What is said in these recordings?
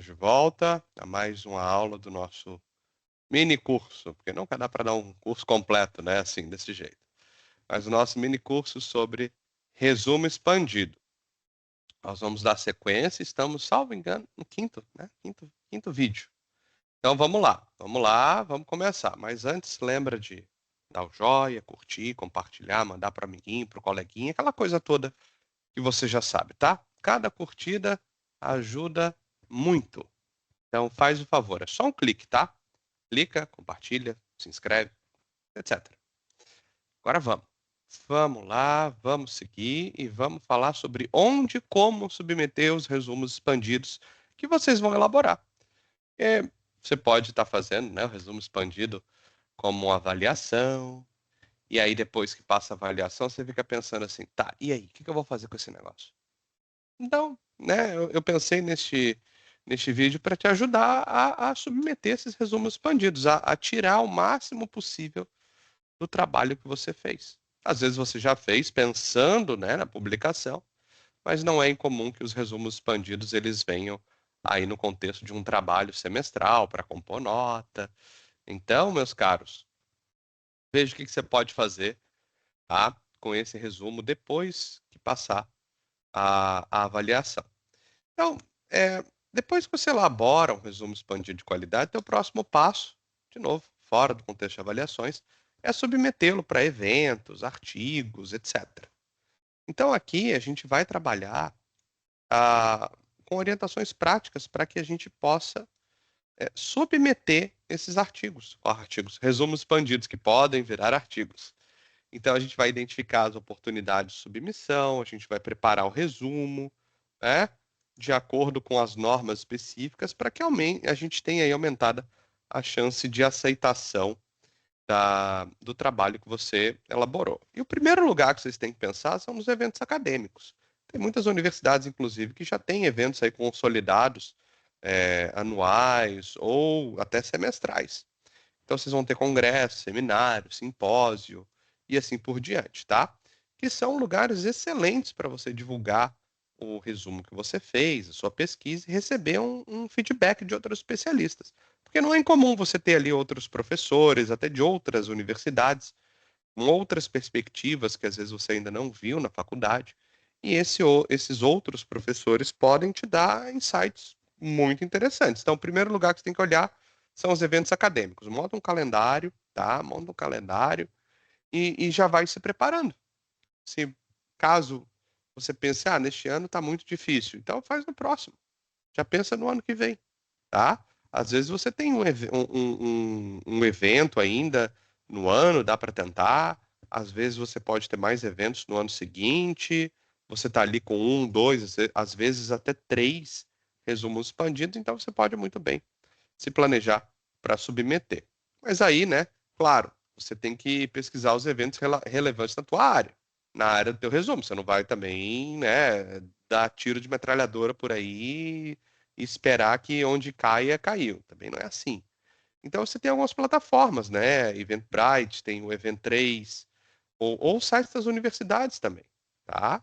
De volta a mais uma aula do nosso mini curso, porque nunca dá para dar um curso completo, né? Assim, desse jeito. Mas o nosso mini curso sobre resumo expandido. Nós vamos dar sequência, estamos, salvo engano, no quinto, né? Quinto vídeo. Então vamos lá, vamos começar. Mas antes, lembra de dar o joia, curtir, compartilhar, mandar para o amiguinho, para o coleguinha, aquela coisa toda que você já sabe, tá? Cada curtida ajuda muito. Então faz o favor, é só um clique, tá? Clica, compartilha, se inscreve, etc. Agora vamos. Vamos lá, vamos seguir e vamos falar sobre onde e como submeter os resumos expandidos que vocês vão elaborar. É, você pode estar fazendo, né, o resumo expandido como uma avaliação, e aí depois que passa a avaliação, você fica pensando assim, tá, e aí, o que eu vou fazer com esse negócio? Então, né, eu pensei neste vídeo para te ajudar a submeter esses resumos expandidos, a tirar o máximo possível do trabalho que você fez. Às vezes você já fez pensando, né, na publicação, mas não é incomum que os resumos expandidos eles venham aí no contexto de um trabalho semestral para compor nota. Então, meus caros, veja o que você pode fazer, tá, com esse resumo depois que passar a avaliação. Então, depois que você elabora um resumo expandido de qualidade, o próximo passo, de novo, fora do contexto de avaliações, é submetê-lo para eventos, artigos, etc. Então, aqui a gente vai trabalhar com orientações práticas para que a gente possa submeter esses artigos, resumos expandidos, que podem virar artigos. Então, a gente vai identificar as oportunidades de submissão, a gente vai preparar o resumo, né, de acordo com as normas específicas, para que a gente tenha aí aumentada a chance de aceitação do trabalho que você elaborou. E o primeiro lugar que vocês têm que pensar são nos eventos acadêmicos. Tem muitas universidades, inclusive, que já têm eventos aí consolidados, anuais ou até semestrais. Então, vocês vão ter congresso, seminário, simpósio e assim por diante, tá? Que são lugares excelentes para você divulgar o resumo que você fez, a sua pesquisa e receber um feedback de outros especialistas. Porque não é incomum você ter ali outros professores, até de outras universidades, com outras perspectivas que às vezes você ainda não viu na faculdade. E esses outros professores podem te dar insights muito interessantes. Então, o primeiro lugar que você tem que olhar são os eventos acadêmicos. Monta um calendário, tá? Monta um calendário e já vai se preparando. Se caso você pense, neste ano está muito difícil, então faz no próximo. Já pensa no ano que vem, tá? Às vezes você tem um evento ainda no ano, dá para tentar. Às vezes você pode ter mais eventos no ano seguinte. Você está ali com um, dois, às vezes até três resumos expandidos, então você pode muito bem se planejar para submeter. Mas aí, né, claro, você tem que pesquisar os eventos relevantes na tua área, na área do teu resumo. Você não vai também, né, dar tiro de metralhadora por aí e esperar que onde caia, caiu. Também não é assim. Então você tem algumas plataformas, né? Eventbrite, tem o Event3, ou sites das universidades também, tá?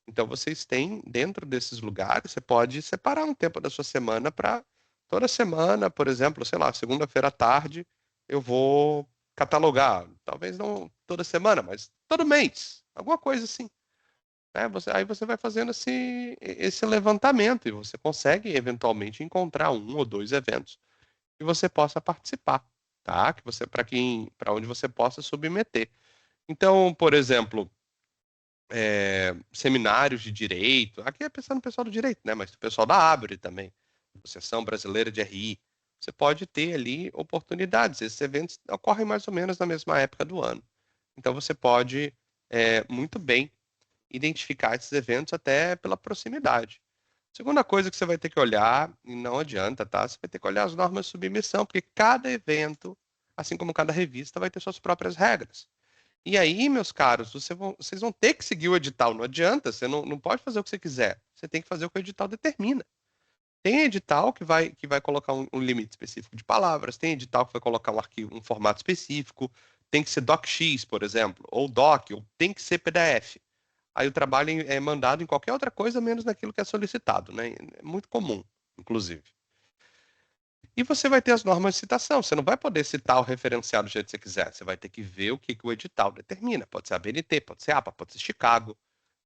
Então vocês têm dentro desses lugares, você pode separar um tempo da sua semana para toda semana, por exemplo, sei lá, segunda-feira à tarde, eu vou catalogar, talvez não toda semana, mas todo mês, alguma coisa assim, né? Aí você vai fazendo esse levantamento e você consegue eventualmente encontrar um ou dois eventos que você possa participar, tá? Que você para onde você possa submeter. Então, por exemplo, seminários de direito. Aqui é pensando no pessoal do direito, né? Mas o pessoal da ABRE também, Associação Brasileira de RI. Você pode ter ali oportunidades. Esses eventos ocorrem mais ou menos na mesma época do ano. Então você pode muito bem identificar esses eventos até pela proximidade. Segunda coisa que você vai ter que olhar, e não adianta, tá? Você vai ter que olhar as normas de submissão, porque cada evento, assim como cada revista, vai ter suas próprias regras. E aí, meus caros, vocês vão ter que seguir o edital. Não adianta, você não pode fazer o que você quiser. Você tem que fazer o que o edital determina. Tem edital que vai colocar um limite específico de palavras, tem edital que vai colocar um arquivo, um formato específico, tem que ser docx, por exemplo, ou doc, ou tem que ser PDF. Aí o trabalho é mandado em qualquer outra coisa, menos naquilo que é solicitado, né? É muito comum, inclusive. E você vai ter as normas de citação. Você não vai poder citar o referencial do jeito que você quiser. Você vai ter que ver o que o edital determina. Pode ser a BNT, pode ser a APA, pode ser Chicago,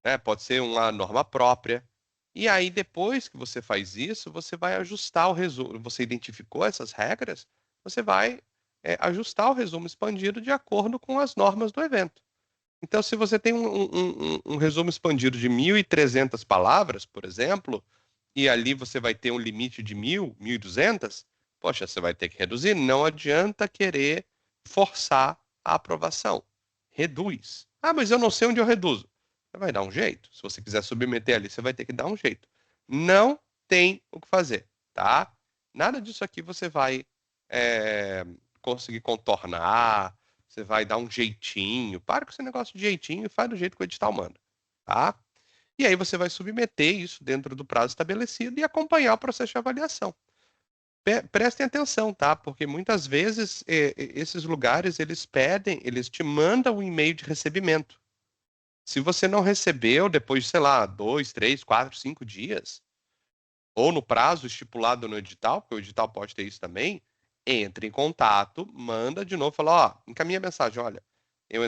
né? Pode ser uma norma própria. E aí, depois que você faz isso, você vai ajustar o resumo. Você identificou essas regras, você vai ajustar o resumo expandido de acordo com as normas do evento. Então, se você tem um resumo expandido de 1.300 palavras, por exemplo, e ali você vai ter um limite de 1.000, 1.200, poxa, você vai ter que reduzir. Não adianta querer forçar a aprovação. Reduz. Ah, mas eu não sei onde eu reduzo. Você vai dar um jeito. Se você quiser submeter ali, você vai ter que dar um jeito. Não tem o que fazer, tá? Nada disso aqui você vai é, conseguir contornar, você vai dar um jeitinho. Para com esse negócio de jeitinho e faz do jeito que o edital manda, tá? E aí você vai submeter isso dentro do prazo estabelecido e acompanhar o processo de avaliação. Prestem atenção, tá? Porque muitas vezes esses lugares eles pedem, eles te mandam um e-mail de recebimento. Se você não recebeu depois de, sei lá, 2, 3, 4, 5 dias, ou no prazo estipulado no edital, porque o edital pode ter isso também, entre em contato, manda de novo, fala, ó, encaminha a mensagem, olha, eu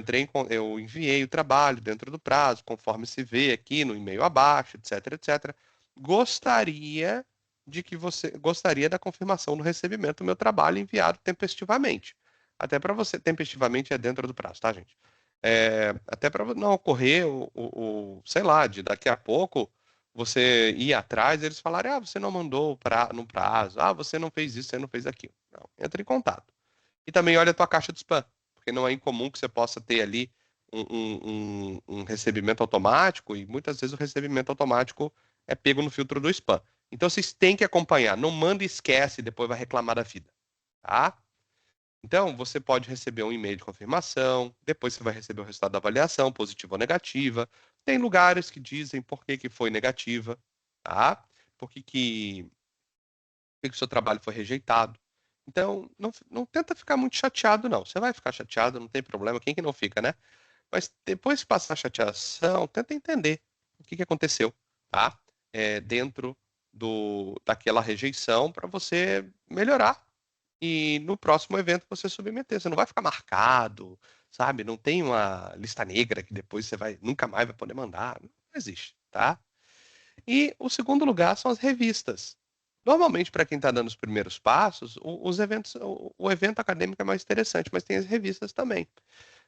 enviei o trabalho dentro do prazo, conforme se vê aqui no e-mail abaixo, etc, etc. Gostaria da confirmação do recebimento do meu trabalho enviado tempestivamente. Até para você, tempestivamente é dentro do prazo, tá, gente? Até para não ocorrer sei lá, de daqui a pouco você ir atrás, eles falarem, ah, você não mandou no prazo, ah, você não fez isso, você não fez aquilo. Não, entre em contato. E também olha a tua caixa de spam, porque não é incomum que você possa ter ali um recebimento automático, e muitas vezes o recebimento automático é pego no filtro do spam. Então vocês têm que acompanhar, não manda e esquece, e depois vai reclamar da vida, tá? Então, você pode receber um e-mail de confirmação, depois você vai receber o resultado da avaliação, positiva ou negativa. Tem lugares que dizem por que que foi negativa, tá? Por que que o seu trabalho foi rejeitado. Então, não tenta ficar muito chateado, não. Você vai ficar chateado, não tem problema, quem que não fica, né? Mas depois que passar a chateação, tenta entender o que que aconteceu, tá? Dentro daquela rejeição para você melhorar e no próximo evento você submeter. Você não vai ficar marcado, sabe? Não tem uma lista negra que depois você nunca mais vai poder mandar. Não existe, tá? E o segundo lugar são as revistas. Normalmente, para quem está dando os primeiros passos, os eventos, o evento acadêmico é mais interessante, mas tem as revistas também.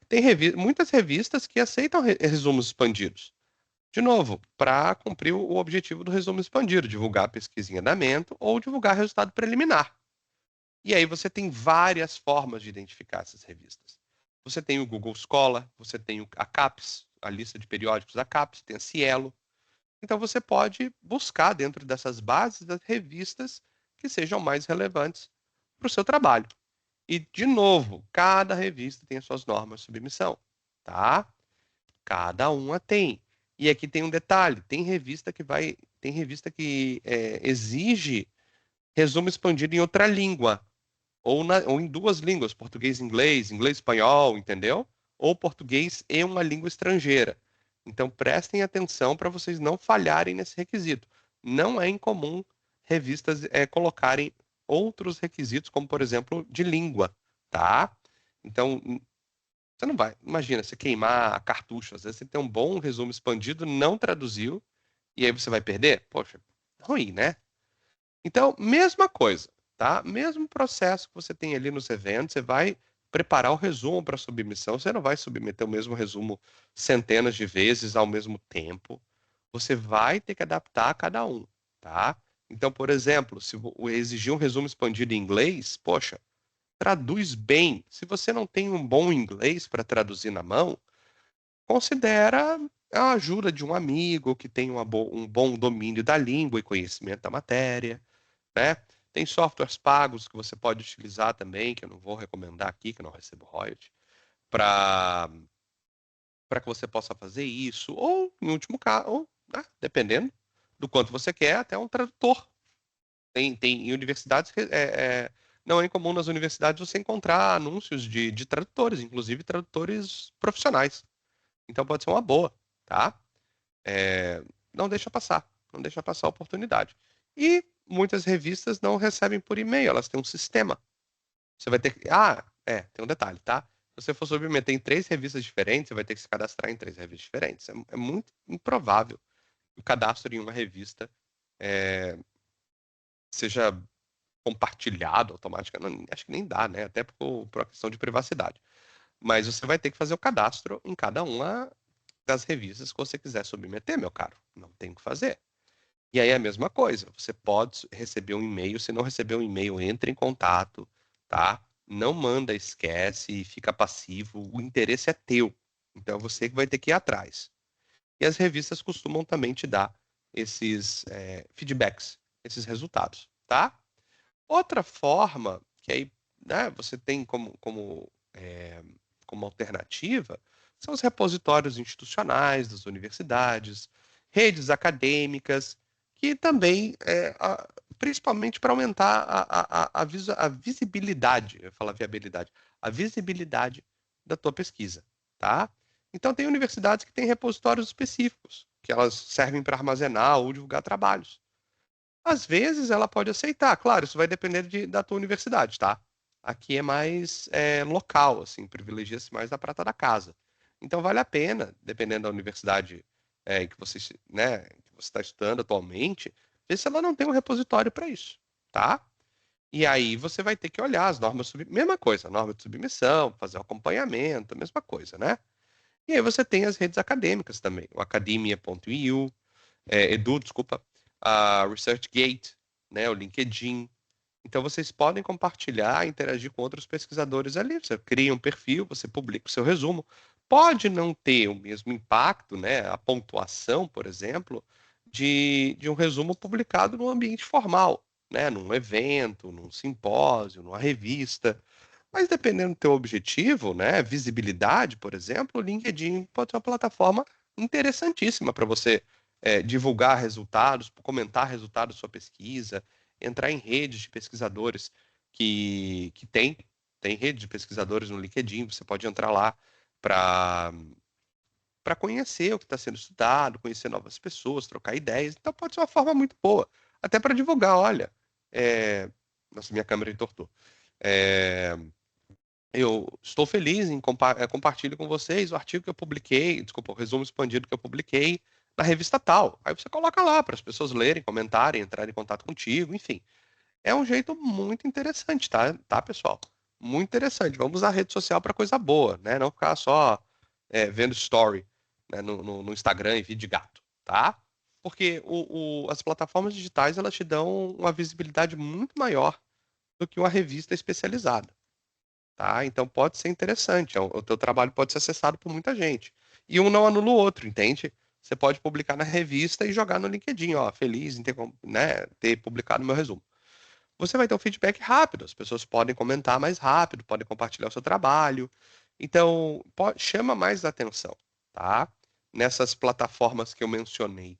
Tem muitas revistas que aceitam resumos expandidos. De novo, para cumprir o objetivo do resumo expandido, divulgar pesquisa em andamento ou divulgar resultado preliminar. E aí você tem várias formas de identificar essas revistas. Você tem o Google Scholar, você tem a CAPES, a lista de periódicos da CAPES, tem a Cielo. Então você pode buscar dentro dessas bases as revistas que sejam mais relevantes para o seu trabalho. E, de novo, cada revista tem as suas normas de submissão, tá? Cada uma tem. E aqui tem um detalhe: tem revista que exige resumo expandido em outra língua ou em duas línguas, português e inglês, inglês e espanhol, entendeu? Ou português e uma língua estrangeira. Então prestem atenção para vocês não falharem nesse requisito. Não é incomum revistas colocarem outros requisitos, como por exemplo de língua, tá? Então você não vai, imagina, você queimar cartucho, às vezes você tem um bom resumo expandido, não traduziu, e aí você vai perder? Poxa, ruim, né? Então, mesma coisa, tá? Mesmo processo que você tem ali nos eventos, você vai preparar o resumo para submissão, você não vai submeter o mesmo resumo centenas de vezes ao mesmo tempo. Você vai ter que adaptar a cada um, tá? Então, por exemplo, se exigir um resumo expandido em inglês, poxa, traduz bem. Se você não tem um bom inglês para traduzir na mão, considera a ajuda de um amigo que tem um bom domínio da língua e conhecimento da matéria, né? Tem softwares pagos que você pode utilizar também, que eu não vou recomendar aqui, que eu não recebo royalty, para que você possa fazer isso, ou, em último caso, ou, né, dependendo do quanto você quer, até um tradutor. Tem em universidades que não é incomum nas universidades você encontrar anúncios de tradutores, inclusive tradutores profissionais. Então pode ser uma boa, tá? Não deixa passar, não deixa passar a oportunidade. E muitas revistas não recebem por e-mail, elas têm um sistema. Você vai ter que. Tem um detalhe, tá? Se você for submeter em 3 revistas diferentes, você vai ter que se cadastrar em 3 revistas diferentes. É muito improvável que o cadastro em uma revista é, seja compartilhado automaticamente. Acho que nem dá, né? Até por uma questão de privacidade. Mas você vai ter que fazer o cadastro em cada uma das revistas que você quiser submeter, meu caro. Não tem o que fazer. E aí é a mesma coisa. Você pode receber um e-mail. Se não receber um e-mail, entre em contato, tá? Não manda, esquece e fica passivo. O interesse é teu. Então é você que vai ter que ir atrás. E as revistas costumam também te dar esses feedbacks, esses resultados, tá? Outra forma que aí, né, você tem como alternativa são os repositórios institucionais das universidades, redes acadêmicas, que também, principalmente para aumentar a visibilidade, eu ia falar viabilidade, a visibilidade da tua pesquisa, tá? Então, tem universidades que têm repositórios específicos, que elas servem para armazenar ou divulgar trabalhos. Às vezes ela pode aceitar, claro, isso vai depender da tua universidade, tá? Aqui é mais local, assim, privilegia-se mais a prata da casa. Então vale a pena, dependendo da universidade que você, né, que você está estudando atualmente, ver se ela não tem um repositório para isso, tá? E aí você vai ter que olhar as normas, mesma coisa, norma de submissão, fazer o acompanhamento, mesma coisa, né? E aí você tem as redes acadêmicas também, o academia.edu, Edu, desculpa, a ResearchGate, né, o LinkedIn. Então vocês podem compartilhar, interagir com outros pesquisadores ali. Você cria um perfil, você publica o seu resumo. Pode não ter o mesmo impacto, né, a pontuação, por exemplo, de um resumo publicado num ambiente formal, né, num evento, num simpósio, numa revista. Mas dependendo do teu objetivo, né, visibilidade, por exemplo, o LinkedIn pode ser uma plataforma interessantíssima para você divulgar resultados, comentar resultados da sua pesquisa, entrar em redes de pesquisadores que tem rede de pesquisadores no LinkedIn, você pode entrar lá para conhecer o que está sendo estudado, conhecer novas pessoas, trocar ideias. Então pode ser uma forma muito boa, até para divulgar, olha, nossa, minha câmera entortou. É, eu estou feliz em compartilhar com vocês o artigo que eu publiquei, desculpa, o resumo expandido que eu publiquei na revista tal. Aí você coloca lá para as pessoas lerem, comentarem, entrarem em contato contigo, enfim. É um jeito muito interessante, tá, pessoal? Muito interessante. Vamos usar a rede social para coisa boa, né? Não ficar só vendo story, né, no Instagram e vídeo de gato, tá? Porque as plataformas digitais elas te dão uma visibilidade muito maior do que uma revista especializada. Tá? Então pode ser interessante. O teu trabalho pode ser acessado por muita gente. E um não anula o outro, entende? Você pode publicar na revista e jogar no LinkedIn, ó, feliz em ter, né, ter publicado meu resumo. Você vai ter um feedback rápido, as pessoas podem comentar mais rápido, podem compartilhar o seu trabalho. Então, chama mais atenção, tá? Nessas plataformas que eu mencionei.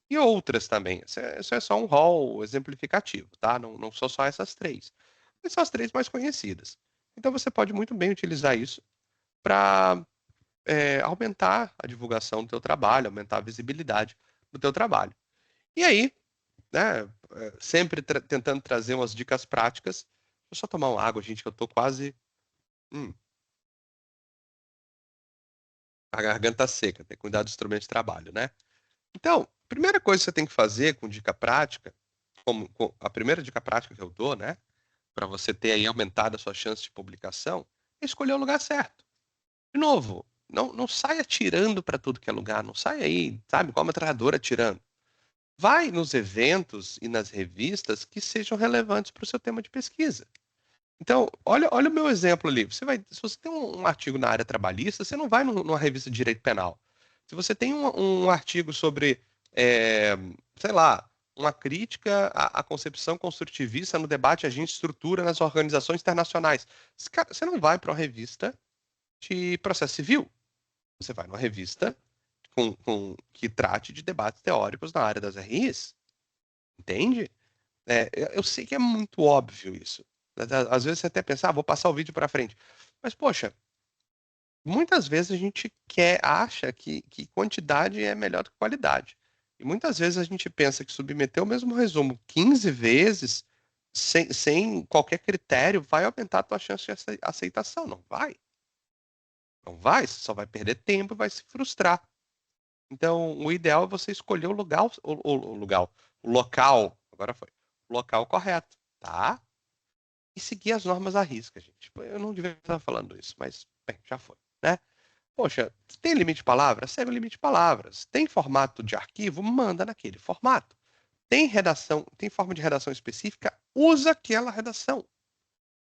E outras também. Isso é só um rol exemplificativo, tá? Não são só essas 3. Mas são as 3 mais conhecidas. Então, você pode muito bem utilizar isso para aumentar a divulgação do teu trabalho, aumentar a visibilidade do teu trabalho. E aí, né, sempre tentando trazer umas dicas práticas. Deixa eu só tomar uma água, gente, que eu tô quase. A garganta seca, tem que cuidar do instrumento de trabalho, né? Então, primeira coisa que você tem que fazer com dica prática, a primeira dica prática que eu dou, né, para você ter aí aumentado a sua chance de publicação, é escolher o lugar certo. De novo, não saia atirando para tudo que é lugar, não saia aí, sabe, igual uma metralhadora atirando. Vai nos eventos e nas revistas que sejam relevantes para o seu tema de pesquisa. Então, olha o meu exemplo ali. Se você tem um artigo na área trabalhista, você não vai numa revista de direito penal. Se você tem um artigo sobre, é, sei lá, uma crítica à concepção construtivista no debate agente-estrutura nas organizações internacionais, cara, você não vai para uma revista de processo civil. Você vai numa revista que trate de debates teóricos na área das RIs. Entende? Eu sei que é muito óbvio isso. Às vezes você até pensa, vou passar o vídeo para frente. Mas, poxa, muitas vezes a gente acha que quantidade é melhor do que qualidade. E muitas vezes a gente pensa que submeter o mesmo resumo 15 vezes, sem qualquer critério, vai aumentar a tua chance de aceitação. Não vai. Não vai, você só vai perder tempo e vai se frustrar. Então, o ideal é você escolher o local, agora foi, o local correto, tá? E seguir as normas à risca, gente. Eu não devia estar falando isso, mas, bem, já foi, né? Poxa, tem limite de palavras? Segue o limite de palavras. Tem formato de arquivo? Manda naquele formato. Tem redação, tem forma de redação específica? Usa aquela redação.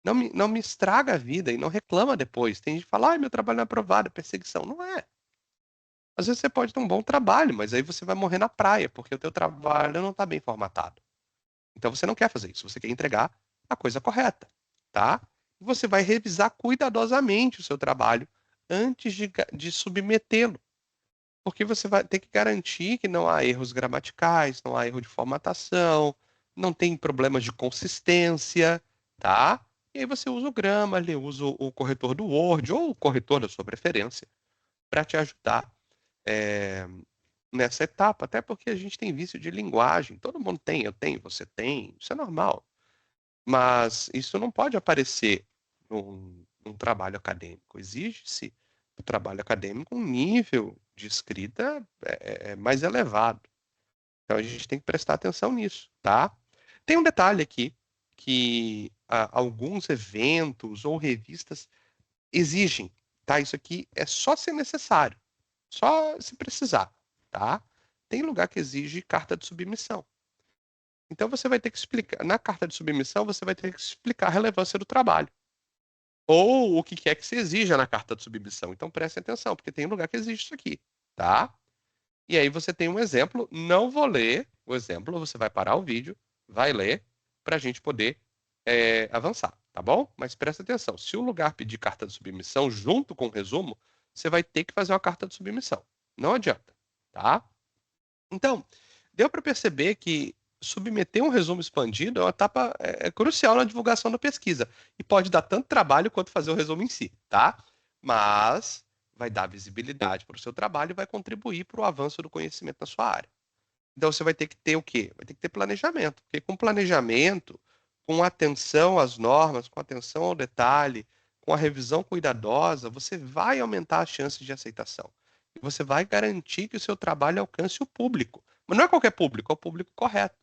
Não me estraga a vida e não reclama depois. Tem gente que fala, ai, meu trabalho não é aprovado, é perseguição. Não é. Às vezes você pode ter um bom trabalho, mas aí você vai morrer na praia, porque o teu trabalho não está bem formatado. Então você não quer fazer isso, você quer entregar a coisa correta, tá? E você vai revisar cuidadosamente o seu trabalho antes de submetê-lo, porque você vai ter que garantir que não há erros gramaticais, não há erro de formatação, não tem problemas de consistência, tá? E aí você usa o Grammarly, usa o corretor do Word ou o corretor da sua preferência para te ajudar nessa etapa, até porque a gente tem vício de linguagem. Todo mundo tem, eu tenho, você tem, isso é normal. Mas isso não pode aparecer num trabalho acadêmico. Exige-se do trabalho acadêmico um nível de escrita mais elevado. Então a gente tem que prestar atenção nisso, tá? Tem um detalhe aqui que alguns eventos ou revistas exigem, tá? Isso aqui é só se necessário, só se precisar, tá? Tem lugar que exige carta de submissão. Então você vai ter que explicar, na carta de submissão, você vai ter que explicar a relevância do trabalho. Ou o que quer que se exija na carta de submissão. Então preste atenção, porque tem lugar que exige isso aqui, tá? E aí você tem um exemplo, não vou ler o exemplo, você vai parar o vídeo, vai ler, para a gente poder avançar, tá bom? Mas presta atenção, se o lugar pedir carta de submissão junto com o resumo, você vai ter que fazer uma carta de submissão. Não adianta, tá? Então, deu para perceber que submeter um resumo expandido é uma etapa crucial na divulgação da pesquisa e pode dar tanto trabalho quanto fazer o resumo em si, tá? Mas vai dar visibilidade para o seu trabalho e vai contribuir para o avanço do conhecimento na sua área. Então você vai ter que ter o quê? Vai ter que ter planejamento, porque com planejamento, com atenção às normas, com atenção ao detalhe, com a revisão cuidadosa, você vai aumentar as chances de aceitação. E você vai garantir que o seu trabalho alcance o público. Mas não é qualquer público, é o público correto.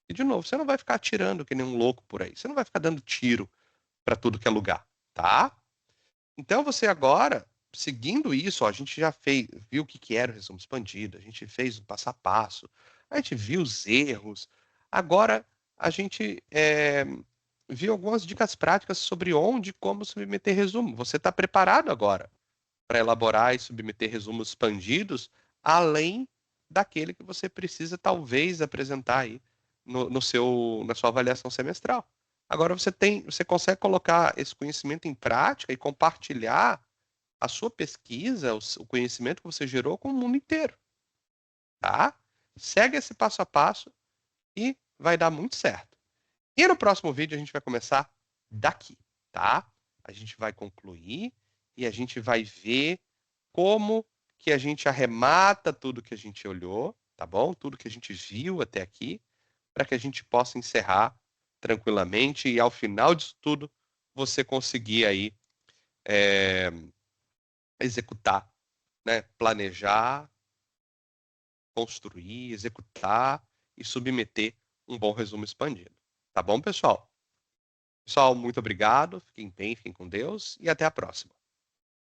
E, de novo, você não vai ficar atirando que nem um louco por aí. Você não vai ficar dando tiro para tudo que é lugar, tá? Então você agora, seguindo isso, ó, a gente já viu o que era o resumo expandido, a gente fez o passo a passo, a gente viu os erros. Agora a gente viu algumas dicas práticas sobre onde e como submeter resumo. Você está preparado agora para elaborar e submeter resumos expandidos, além daquele que você precisa talvez apresentar aí na sua avaliação semestral. Agora você consegue colocar esse conhecimento em prática e compartilhar a sua pesquisa, o conhecimento que você gerou com o mundo inteiro, tá? Segue esse passo a passo e vai dar muito certo. E no próximo vídeo a gente vai começar daqui, tá? A gente vai concluir e a gente vai ver como que a gente arremata tudo que a gente olhou, tá bom? Tudo que a gente viu até aqui, para que a gente possa encerrar tranquilamente e ao final disso tudo você conseguir aí é, executar, né? Planejar, construir, executar e submeter um bom resumo expandido. Tá bom, pessoal? Pessoal, muito obrigado. Fiquem bem, fiquem com Deus e até a próxima.